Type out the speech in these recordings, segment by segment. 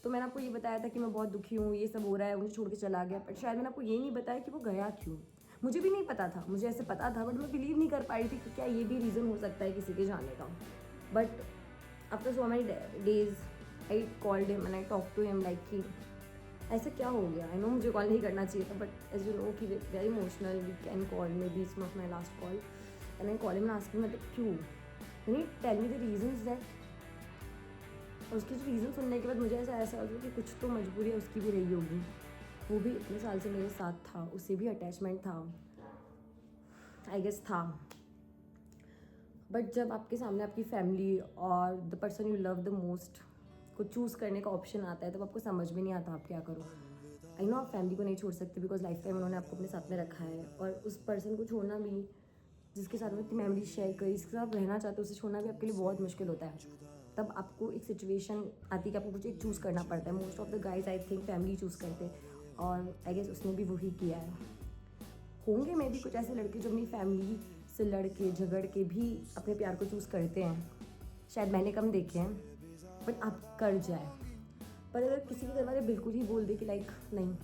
तो मैंने आपको ये बताया था कि मैं बहुत दुखी हूँ, ये सब हो रहा है, मुझे छोड़ के चला गया, बट शायद मैंने आपको ये नहीं बताया कि वो गया क्यों। मुझे भी नहीं पता था, मुझे ऐसे पता था बट मैं बिलीव नहीं कर पा रही थी कि क्या ये भी रीज़न हो सकता है किसी के जाने का। But after so many days I called him and I talk to him like कि ऐसा क्या हो गया। आई नो मुझे कॉल नहीं करना चाहिए था, बट एज यू नो कि very emotional, we can call maybe it's not my last call and I call him and ask him मतलब क्यों, यानी tell me the reasons that. और उसके जो रीज़न सुनने के बाद मुझे ऐसा हो कि कुछ तो मजबूरी है उसकी भी रही होगी। वो भी इतने साल से मेरे साथ था, उससे भी अटैचमेंट था, आई गेस था। बट जब आपके सामने आपकी फैमिली और the person you love the most को चूज़ करने का ऑप्शन आता है तब आपको समझ में नहीं आता आप क्या करो। आई नो आप फैमिली को नहीं छोड़ सकते बिकॉज लाइफ टाइम उन्होंने आपको अपने साथ में रखा है, और उस पर्सन को छोड़ना भी जिसके साथ में इतनी मेमोरी शेयर करी, जिसके साथ रहना चाहते हो, उसे छोड़ना भी आपके लिए बहुत मुश्किल होता है। तब आपको एक सिचुएशन आती है कि आपको कुछ एक चूज़ करना पड़ता है। Most of the guys I think family choose करते हैं, और आई गेस उसने भी वही किया है। होंगे मे भी कुछ ऐसे लड़के जो अपनी फैमिली से लड़ के झगड़ के भी अपने प्यार को चूज़ करते हैं, शायद मैंने कम देखे हैं, बट आप कर जाए। पर अगर किसी के घर वाले बिल्कुल ही बोल दे कि लाइक नहीं,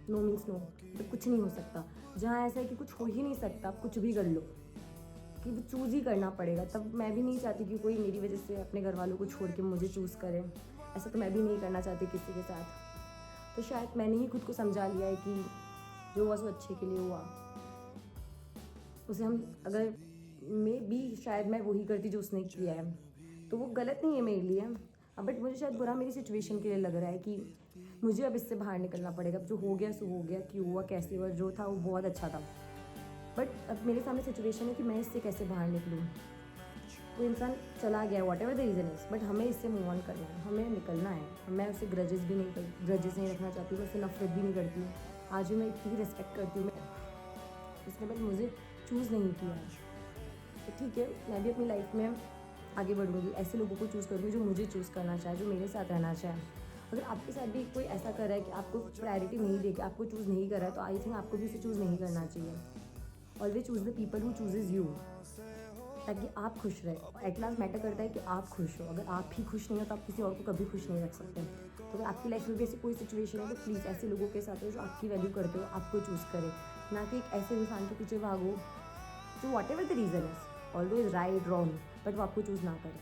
नो मीन्स नो, तो कुछ नहीं हो सकता। जहाँ ऐसा है कि कुछ हो ही नहीं सकता, आप कुछ भी कर लो, कि वो चूज़ ही करना पड़ेगा, तब मैं भी नहीं चाहती कि कोई मेरी वजह से अपने घर वालों को छोड़ के मुझे चूज़ करे। ऐसा तो मैं भी नहीं करना चाहती किसी के साथ। तो शायद मैंने ही खुद को समझा लिया है कि जो हुआ सो अच्छे के लिए हुआ। उसे हम अगर मैं भी शायद मैं वही करती जो उसने किया है, तो वो गलत नहीं है मेरे लिए। बट मुझे शायद बुरा मेरी सिचुएशन के लिए लग रहा है कि मुझे अब इससे बाहर निकलना पड़ेगा। अब जो हो गया सो हो गया, क्यों हुआ कैसे हुआ, जो था वो बहुत अच्छा था, बट अब मेरे सामने सिचुएशन है कि मैं इससे कैसे बाहर निकलूँ। वो इंसान चला गया, what ever the reason is, but हमें इससे मूव ऑन करना है, हमें निकलना है। मैं उससे ग्रजेस नहीं रखना चाहती, मैं उससे नफरत भी नहीं करती हूँ। आज भी मैं इतनी रिस्पेक्ट करती हूँ, उसने बस मुझे चूज़ नहीं किया है, तो ठीक है, मैं भी अपनी लाइफ में आगे बढ़ूँगी, ऐसे लोगों को चूज़ करूँगी जो मुझे चूज़ करना चाहे, जो मेरे साथ रहना चाहे। अगर आपके साथ भी कोई ऐसा कर रहा है कि आपको प्रायोरिटी नहीं दे के आपको चूज़ नहीं कर रहा है, तो आई थिंक आपको भी उसे चूज़ नहीं करना चाहिए। Always choose the people who chooses you, ताकि आप खुश रहे। एट लास्ट मैटर करता है कि आप खुश हो। अगर आप ही खुश नहीं हो तो आप किसी और को कभी खुश नहीं रख सकते। तो अगर आपकी लाइफ में भी ऐसी कोई सिचुएशन है तो प्लीज़ ऐसे लोगों के साथ हो जो आपकी वैल्यू करते हो, आपको चूज़ करें, ना कि एक ऐसे इंसान के पीछे भागो जो what ever the reason is, although is right wrong, but वो आपको चूज़ ना करें।